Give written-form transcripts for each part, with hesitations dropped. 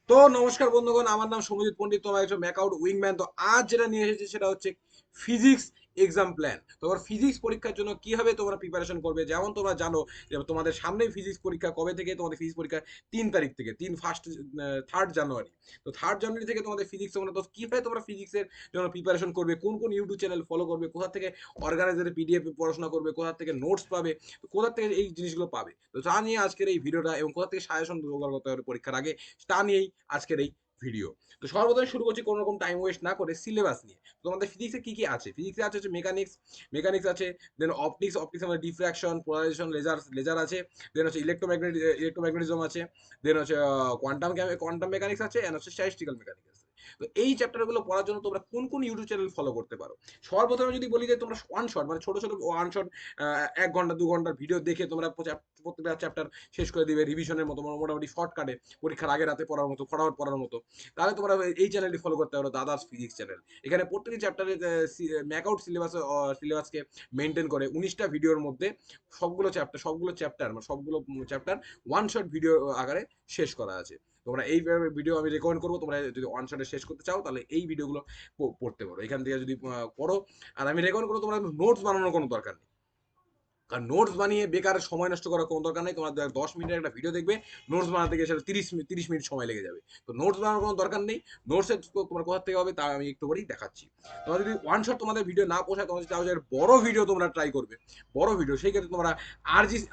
তো নমস্কার বন্ধুগণ, আমার নাম সৌম্যজিৎ পণ্ডিত, তোমার একজন ম্যাকআউট উইংম্যান। তো আজ যেটা নিয়ে এসেছি সেটা হচ্ছে ফিজিক্স এক্সাম প্ল্যান। তোমার ফিজিক্স পরীক্ষার জন্য কিভাবে তোমরা প্রিপারেশন করবে। যেমন তোমরা জানো যে তোমাদের সামনেই ফিজিক্স পরীক্ষা কবে থেকে, তোমাদের ফিজিক্স পরীক্ষা 3 তারিখ থেকে, 3 জানুয়ারি। তো 3 জানুয়ারি থেকে তোমাদের ফিজিক্স। তোমরা তো কিভাবে তোমরা ফিজিক্সের জন্য প্রিপারেশন করবে, কোন কোন ইউটিউব চ্যানেল ফলো করবে, কোথা থেকে অর্গানাইজারের পিডিএফ পড়াশোনা করবে, কোথা থেকে নোটস পাবে, তো কোথা থেকে এই জিনিসগুলো পাবে, তো তা নিয়ে আজকের এই ভিডিওটা। এবং কোথা থেকে সাজেশন জোগাড় করতে হবে পরীক্ষার আগে, তা নিয়েই আজকের এই ভিডিও। তো সর্বপ্রথমে শুরু করছি কোনো রকম টাইম ওয়েস্ট না করে সিলেবাস নিয়ে। তো তোমাদের ফিজিক্সে কি কি আছে? ফিজিক্সে আছে হচ্ছে মেকানিক্স, মেকানিক্স আছে। দেন অপটিক্স, অপটিক্স মানে ডিফ্রাকশন, পোলারাইজেশন, লেজার, লেজার আছে। দেন হচ্ছে ইলেকট্রোম্যাগনেটিজম আছে। দেন হচ্ছে কোয়ান্টাম কোয়ান্টাম মেকানিক্স আছে, এন্ড হচ্ছে স্ট্যাটিস্টিক্যাল মেকানিক্স আছে। তো এই চ্যাপ্টারগুলো পড়ার জন্য তোমরা কোন কোন ইউটিউব চ্যানেল ফলো করতে পারো? সর্বপ্রথমে যদি বলি যে তোমরা ওয়ান শট মানে ছোট ছোট ওয়ান শট, 1 ঘন্টা 2 ঘন্টার ভিডিও দেখে তোমরা প্রত্যেকটা চ্যাপ্টার শেষ করে দিবে রিভিশনের মতো, মোটামুটি শর্টকাটে, পরীক্ষার আগে রাতে পড়ার মতো, ফটাফট পড়ার মতো। তাহলে তোমরা এই চ্যানেলটি ফলো করতে পারো, দাদাস ফিজিক্স চ্যানেল। এখানে প্রত্যেকটি চ্যাপ্টারে ম্যাকআউট সিলেবাসকে মেনটেন করে 19টা ভিডিওর মধ্যে সবগুলো চ্যাপ্টার মানে সবগুলো চ্যাপ্টার ওয়ান শট ভিডিও আকারে শেষ করা আছে। তোমরা এই ভিডিও আমি রেকমেন্ড করবো। তোমরা যদি ওয়ান শটে শেষ করতে চাও তাহলে এই ভিডিওগুলো পড়তে পারো এখান থেকে যদি পড়ো। আর আমি রেকমেন্ড করবো, তোমরা নোটস বানানোর কোনো দরকার নেই। কারণ নোটস বানিয়ে বেকার সময় নষ্ট করার কোনো দরকার নেই। তোমার 10 মিনিটের একটা ভিডিও দেখবে, নোটস বানাতে গিয়ে সেটা 30 মিনিট সময় লেগে যাবে। তো নোটস বানানোর কোনো দরকার নেই। নোটসের তোমার কোথা থেকে হবে তা আমি একটু করেই দেখাচ্ছি। তোমার যদি ওয়ান শট তোমাদের ভিডিও না পোষায়, তোমরা যদি চাও যে বড় ভিডিও তোমরা ট্রাই করবে, বড় ভিডিও, সেই ক্ষেত্রে তোমরা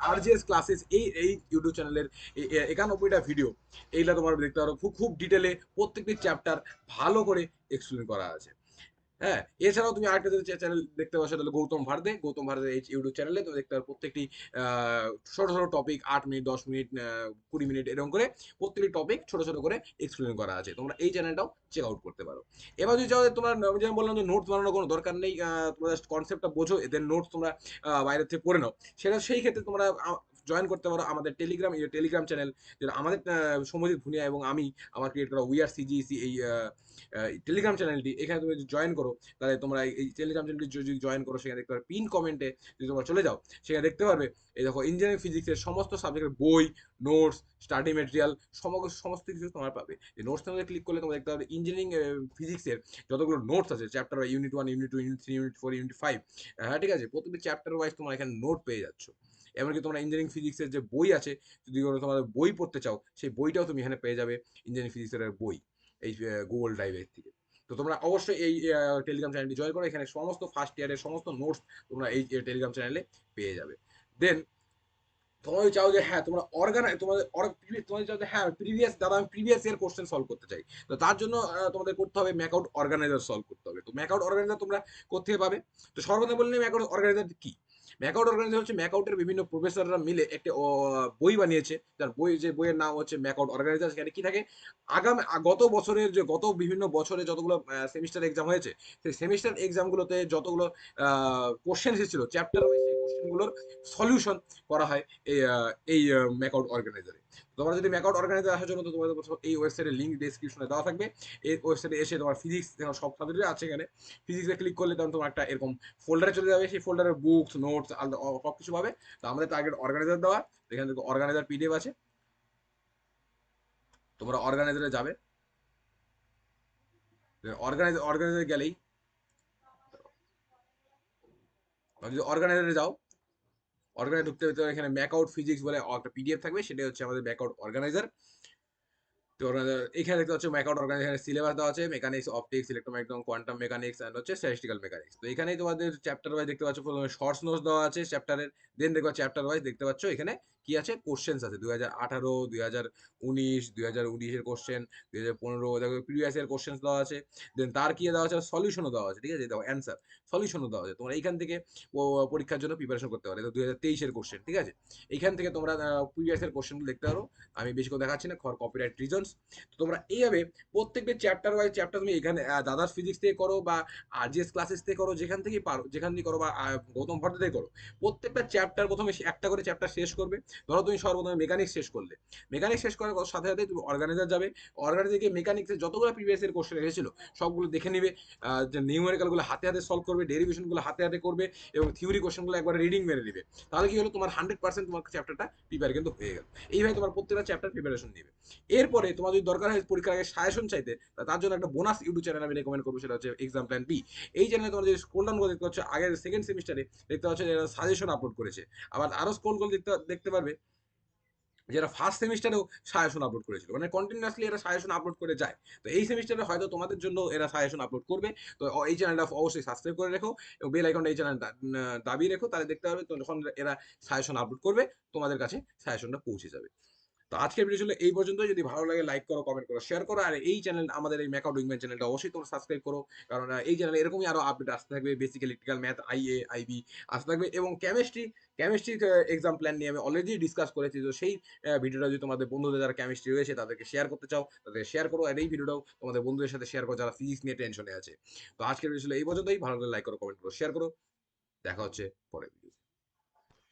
আরজিএস ক্লাসেস এই ইউটিউব চ্যানেলের 91টা ভিডিও, এইটা তোমার দেখতে পারো। খুব খুব ডিটেলে প্রত্যেকটি চ্যাপ্টার ভালো করে এক্সপ্লেন করা আছে। হ্যাঁ, এছাড়াও তুমি আরেকটা যদি চ্যানেল দেখতে পাচ্ছ, তাহলে গৌতম ভারদে এই ইউটিউব চ্যানেলে তুমি দেখতে পারো প্রত্যেকটি ছোট ছোট টপিক, 8 মিনিট, 10 মিনিট, 20 মিনিট এরকম করে প্রত্যেকটি টপিক ছোট ছোট করে এক্সপ্লেন করা আছে। তোমরা এই চ্যানেলটাও চেক আউট করতে পারো। এবার যদি চাও যে তোমরা, আমি যেমন বললাম যে নোটস বানানোর কোনো দরকার নেই, তোমরা জাস্ট কনসেপ্টটা বোঝো, এদের নোটস তোমরা বাইরে থেকে পড়ে নাও, সেই ক্ষেত্রে তোমরা জয়েন করতে পারো আমাদের টেলিগ্রাম চ্যানেল, যেটা আমাদের সৌম্যজিৎ ভুনিয়া এবং আমি আমার ক্রিয়েট করা উই আর সিজিইসি এই টেলিগ্রাম চ্যানেলটি। এখানে তুমি যদি জয়েন করো, তাহলে তোমরা এই টেলিগ্রাম চ্যানেলটি যদি জয়েন করো, সেখানে দেখতে পারবে পিন কমেন্টে, যদি তোমরা চলে যাও সেখানে দেখতে পারবে এই দেখো ইঞ্জিনিয়ারিং ফিজিক্সের সমস্ত সাবজেক্টের বই, নোটস, স্টাডি মেটেরিয়াল, সমস্ত কিছু তোমরা পাবে। এই নোটস মধ্যে ক্লিক করলে তোমরা দেখতে পাবে ইঞ্জিনিয়ারিং ফিজিক্সের যতগুলো নোটস আছে, chapter wise, unit 1, unit 2, unit 3, unit 4, unit 5, হ্যাঁ ঠিক আছে, প্রতিটি চ্যাপ্টার ওয়াইজ তোমরা এখানে নোট পেয়ে যাচ্ছ। এমনকি তোমরা ইঞ্জিনিয়ারিং ফিজিক্সের যে বই আছে, যদি তোমাদের বই পড়তে চাও, সেই বইটাও তুমি এখানে পেয়ে যাবে, ইঞ্জিনিয়ারিং ফিজিক্সের বই, এই গুগল ড্রাইভের থেকে। তো তোমরা অবশ্যই এই টেলিগ্রাম চ্যানেলটি জয়েন করো। এখানে সমস্ত ফার্স্ট ইয়ারের সমস্ত নোটস তোমরা এই টেলিগ্রাম চ্যানেলে পেয়ে যাবে। দেন তোমরা যদি চাও যে হ্যাঁ তোমরা তোমাদের চাও যে হ্যাঁ প্রিভিয়াস, দাদা আমি প্রিভিয়াস ইয়ার কোশ্চেন সলভ করতে চাই, তো তার জন্য তোমাদের করতে হবে ম্যাকআউট অর্গানাইজার সলভ করতে হবে। তো ম্যাকআউট অর্গানাইজার তোমরা কোথেকে পাবে? তো সর্বদা বললে ম্যাকআউট অর্গানাইজার কি? ম্যাকআউট অর্গানাইজার হচ্ছে ম্যাকআউটের বিভিন্ন প্রফেসররা মিলে একটা বই বানিয়েছে, যার যে বইয়ের নাম হচ্ছে ম্যাকআউট অর্গানাইজার। সেখানে কি থাকে, গত বিভিন্ন বছরে যতগুলো সেমিস্টার এক্সাম হয়েছে, সেই সেমিস্টার এক্সামগুলোতে যতগুলো কোশ্চেন এসেছিল চ্যাপ্টার ওয়াইজ, সেই কোশ্চেনগুলোর সলিউশন করা হয় এই ম্যাকআউট অর্গানাইজারে। তোমরা যদি ম্যাকআউট অর্গানাইজার আসার জন্য, তো তোমাদের এই ওয়েবসাইটের লিঙ্ক ডেসক্রিপশনে দেওয়া থাকবে। এই ওয়েবসাইটে এসে তোমার ফিজিক্স সব সাবজেক্ট আছে এখানে, ফিজিক্সে ক্লিক করলে তখন তোমার একটা এরকম ফোল্ডারে চলে যাবে। সেই ফোল্ডারে বুকস, নোটস, আলাদা সব কিছু পাবে। তো আমাদের টার্গেট অর্গানাইজার দেওয়া, এখান থেকে অর্গানাইজার পিডিএফ আছে, তোমরা অর্গানাইজারে যাবে। অর্গানাইজারে গেলেই, যদি অর্গানাইজারে যাও, অর্গানাইজার ঢুকতে হতে এখানে ম্যাকআউট ফিজিক্স বলে একটা পিডিএফ থাকবে, সেটাই হচ্ছে আমাদের ম্যাকআউট অর্গানাইজার। তো এখানে দেখতে হচ্ছে ম্যাকআউট অর্গানাইজেশনের সিলেবাস দেওয়া আছে, mechanics, optics, electromagnetic, quantum mechanics and হচ্ছে স্ট্যাটিস্টিক্যাল মেকানিক্স। তো এখানেই তোমাদের চ্যাপ্টার ওয়াইজ দেখতে পাচ্ছ, প্রথমে শর্টস নোটস দেওয়া আছে চ্যাপ্টারের। দেন দেখো চ্যাপ্টার ওয়াইজ দেখতে পাচ্ছ এখানে কি আছে, কোশ্চেন্স আছে 2018, 2019, 2019-এর কোশ্চেন, 2015, দেখো প্রিভিয়াস ইয়ার কোশ্চেন্স দেওয়া আছে। দেন তার কি দেওয়া আছে, সলিউশনও দেওয়া আছে, ঠিক আছে, দেখো অ্যান্সার, সলিউশনও দেওয়া আছে। তোমরা এইখান থেকে পরীক্ষার জন্য প্রিপারেশন করতে পারো। 2023-এর কোশ্চেন, ঠিক আছে, এইখান থেকে তোমরা প্রিভিয়াস ইয়ার কোশ্চেনগুলো দেখতে পারো। আমি বেশি করে দেখাচ্ছি না, ফর কপিরাইট রিজনস। তো তোমরা এইভাবে প্রত্যেকটা চ্যাপ্টার ওয়াইজ চ্যাপ্টার তুমি এখানে দাদার ফিজিক্স থেকে করো বা আরজিএস ক্লাসেস থেকে করো, যেখান থেকেই পারো, যেখান থেকে করো, বা গৌতম ভট্ট থেকে করো, প্রত্যেকটা চ্যাপ্টার প্রথমে একটা করে চ্যাপ্টার শেষ করবে। ধরো তুমি সর্বপ্রথমে মেকানিক্স শেষ করলে, মেকানিক্স শেষ করার সাথে সাথে তুমি অর্গানাইজার যাবে, অর্গানাইজার গিয়ে মেকানিক্সের যতগুলো প্রিভিয়াস এর কোশ্চেন এসেছিল সবগুলো দেখে নিবে, যে নিউমেরিক্যালগুলো হাতে হাতে সলভ করবে, ডেরিভেশনগুলো হাতে হাতে করবে, এবং থিওরি কোশ্চেনগুলো একবার রিডিং মেরে নিবে। তাহলে কি হলো, তোমার 100% তোমার চ্যাপ্টারটা প্রিপেয়ার কিন্তু হয়ে গেল। এইভাবে তোমার প্রত্যেকটা চ্যাপ্টার প্রিপারেশন নিবে। এরপরে তোমার যদি দরকার হয় পরীক্ষার আগে সাজেশন চাইতে, তার জন্য একটা বোনাস ইউটিউব চ্যানেল আমি রেকমেন্ড করবো, সেটা হচ্ছে এক্সাম প্ল্যান বি। এই চ্যানেলে তোমার যদি স্ক্রোল ডাউন করে দেখতে পাচ্ছ, আগের সেকেন্ড সেমিস্টারে দেখতে পাচ্ছ যে সাজেশন আপলোড করেছে। আবার আরো স্ক্রোল করে দেখতে দেখতে পারবে যেটা ফার্স্ট সেমিস্টারেও সাজেশন আপলোড করেছিল, মানে কন্টিনিউয়াসলি এরা সাজেশন আপলোড করে যায়। তো এই সেমিস্টারে হয়তো তোমাদের জন্য এরা সাজেশন আপলোড করবে। তো এই চ্যানেলটা অবশ্যই সাবস্ক্রাইব করে রেখো, এবং বেল আইকনটা এই চ্যানেলটা দাবিয়ে রেখো, তাহলে দেখতে পাবে তো যখন এরা সাজেশন আপলোড করবে তোমাদের কাছে সাজেশনটা পৌঁছে যাবে। তো আজকের ভিডিও ছিল এই পর্যন্ত। যদি ভালো লাগে লাইক করো, কমেন্ট করো, শেয়ার করো, আর এই চ্যানেল আমাদের এই ম্যাকআউট উইংম্যান চ্যানেলটা অবশ্যই তোমরা সাবস্ক্রাইব করো, কারণ এই চ্যানেলে এরকমই আরো আপডেট আসতে থাকবে, basic electrical math, IA, IB আসতে থাকবে, এবং কেমিস্ট্রি এক্সাম প্ল্যান নিয়ে আমি অলরেডি ডিসকাস করেছি। তো সেই ভিডিওটা যদি তোমাদের বন্ধুদের যারা কেমিস্ট্রি রয়েছে তাদেরকে শেয়ার করতে চাও, তাদেরকে শেয়ার করো, আর এই ভিডিওটাও তোমাদের বন্ধুদের সাথে শেয়ার করো যারা ফিজিক্স নিয়ে টেনশনে আছে। তো আজকের ভিডিও ছিল এই পর্যন্তই। ভালো লাগলে লাইক করো, কমেন্ট করো, শেয়ার করো। দেখা হচ্ছে পরে ভিডিও।